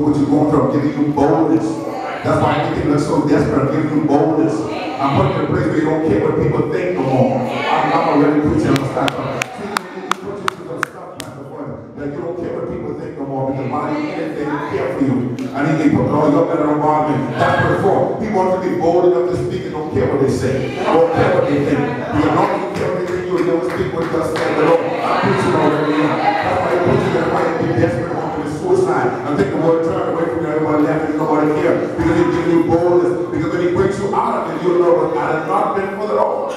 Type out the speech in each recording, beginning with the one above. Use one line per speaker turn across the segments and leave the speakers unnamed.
through what you're going through. I'm giving you boldness. That's why everything looks so desperate. I'm giving you boldness. I'm putting you in a place where you don't care what people think no more. I'm already preaching on stuff. That you don't care what people think no more, because why they care for you. I need to put all your better involvement. That's what it's for. He wants to be bold enough to speak and don't care what they say. Don't care what they think. You don't care what they think, you will never speak what God said at all. I'm preaching already. That's why he puts you in a fight and be desperate on to suicide. I think the word turn away from you, everybody laughing, nobody care. Because he gives you boldness. Because when he brings you out of it, you'll know what I have not been for the Lord.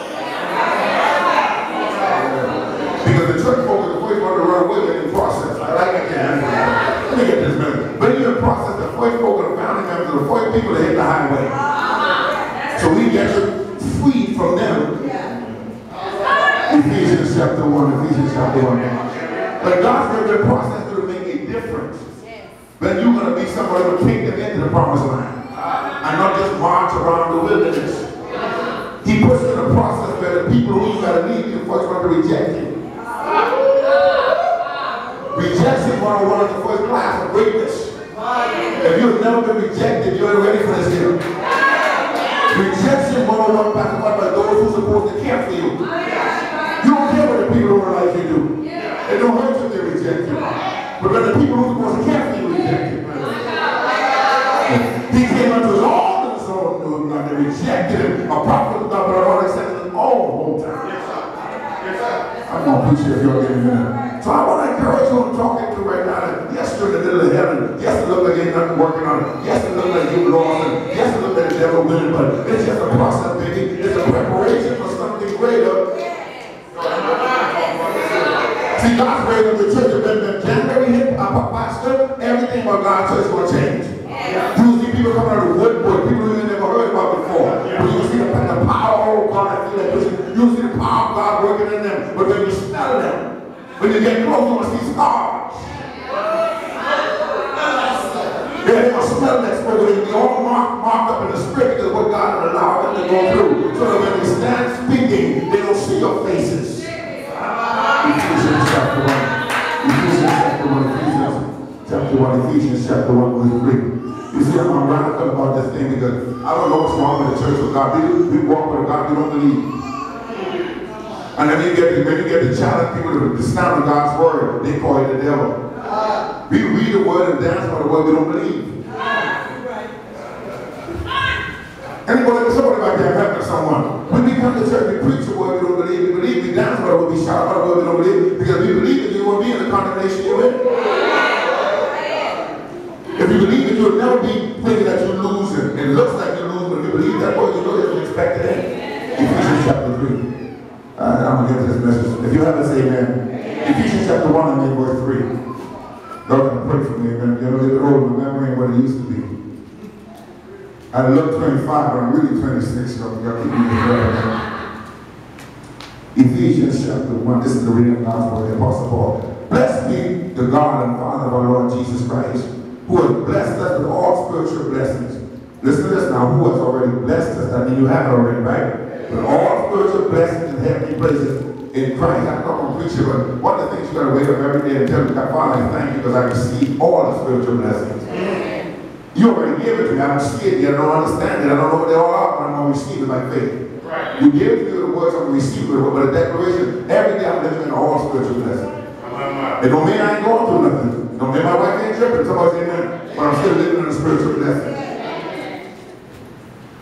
Because the church folk is the first one to run away in the process. I like it, man. Let me get this minute. But in the process, the first folk are the founding members of the first people that hit the highway. So we get you freed from them. Ephesians chapter 1, Ephesians chapter 1. But God's going to process to make a difference. Then you're going to be somebody who will take them into the promised land. And not just march around the wilderness. He puts you in a process where the people who you got to leave, you first want to reject him. Rejection 101 is the first class of greatness. If you've never been rejected, you're ready for this here. Rejection 101 passes by those who are supposed to care for you. You don't care what the people who are like you do. It don't hurt you if they reject you. But when the people who are supposed to care for you reject you. He came unto his own and his own knew him not. They rejected him. A prophet of God, but I don't accept him all the whole time. I'm going to preach here if you're getting in there. So I want to encourage you I'm talking to right now that yes, you're in the middle of heaven. Yes, it looks like ain't nothing working on it. Yes, it looks like you're lost. And yes, it looks like the devil winning, but it's just a process, baby. It's a preparation for something greater. See, God's raising the church. When January hit, pastor, everything about God's church is going to change. You see people coming out of the woodwork, people you never heard about before. But you see the power of God. You see the power of God working in them. But when you smell them, when you get close, you will see scars. Yeah, they will smell that smoke. They will be all marked up in the spirit because what God will allow them to go through. So that when they stand speaking, they don't see your faces. Ephesians chapter 1. Ephesians chapter 1. Ephesians chapter 1. Ephesians chapter 1, verse 3. You see, I'm radical about this thing because I don't know what's wrong with the church of God. We walk with God, we don't believe. And then when you get to challenge people to stand on God's word, they call you the devil. We read the word and dance by the word we don't believe. Anybody, somebody back there helping someone. When we come to church, we preach the word we don't believe. We believe, we dance by the word, we shout by the word we don't believe. Because we believe that you won't be in the condemnation you're in. If you believe that you'll never be thinking that you're losing. It looks like you're losing, but if you believe that word, you know that you expect it in. Ephesians chapter 3. I'm going to get to this message. If you have to say amen. Ephesians chapter 1 and then verse 3. God can pray for me. Amen. You're going to get old remembering what it used to be. I look 25, but I'm really 26. Y'all keep me in prayer. Ephesians chapter 1. This is the reading of God's word, the Apostle Paul. Blessed be the God and Father of our Lord Jesus Christ, who has blessed us with all spiritual blessings. Listen to this now. Who has already blessed us? I mean, you have it already, right? With all spiritual blessings in heavenly places in Christ. I don't want to preach it, but one of the things you got to wake up every day and tell God, Father, I thank you because I receive all the spiritual blessings. You already gave it to me. I don't see it yet. I don't understand it. I don't know what they all are, but I'm going to receive it by faith. Right. You gave it to me the words, I'm going to receive it. But a declaration, every day I'm living in all spiritual blessings. It don't mean I ain't going through nothing. It don't mean my wife ain't tripping. Somebody say amen. But I'm still living in a spiritual blessing.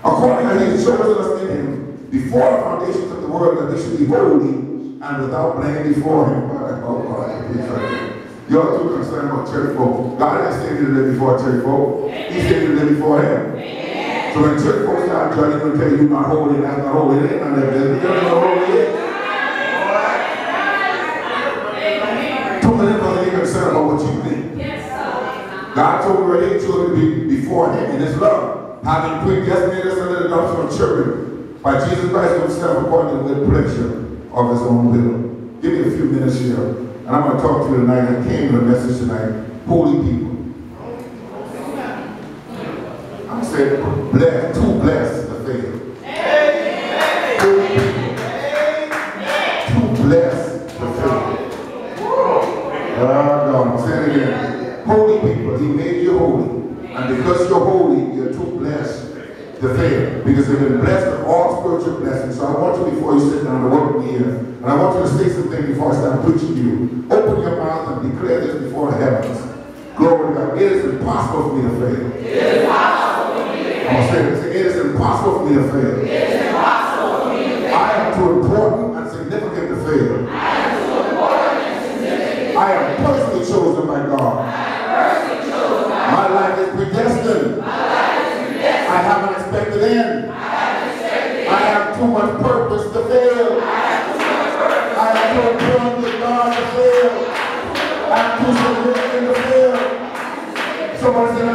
According to He chosen us in Him before the foundations of the world, that we should be holy and without blame before Him. Oh God, you're too concerned about church folk. God didn't say you to live before church folk. He said you to live before Him. So when church folks start judging, they'll tell you you're not holy, that's not holy. It ain't none of that business. You don't know what holy is. Too many people ain't concerned about what you think. God told me that He chose to be before Him in His love, having predestinated us under the adoption of children by Jesus Christ Himself according to the pleasure of His own will. Give me a few minutes here, and I'm going to talk to you tonight. I came with a message tonight. Holy people. I'm saying blessed, too blessed to fail. Holy people. Too blessed to fail. Oh God, I'm saying it again. Holy people. He made you holy. holy. And because you're holy, you're too blessed to fail. Because you've been blessed with all spiritual blessings. So I want you, before you sit down to work with me here, and I want you to say something before I start preaching to you. Open your mouth and declare this before the heavens. Glory to God. It is impossible for me to fail. It is impossible for me to fail. I'm going to say it. It is impossible for me to fail. It is impossible for me to fail. I am too important and significant to fail. I am too important and significant. I am personally chosen by God. I am personally chosen by God. My life is predestined. My life is predestined. I have an expected end. I have an expected end. I have too much purpose to fail. I have too much purpose. I am too important with God to fail. I'm too significant to fail. Someone said,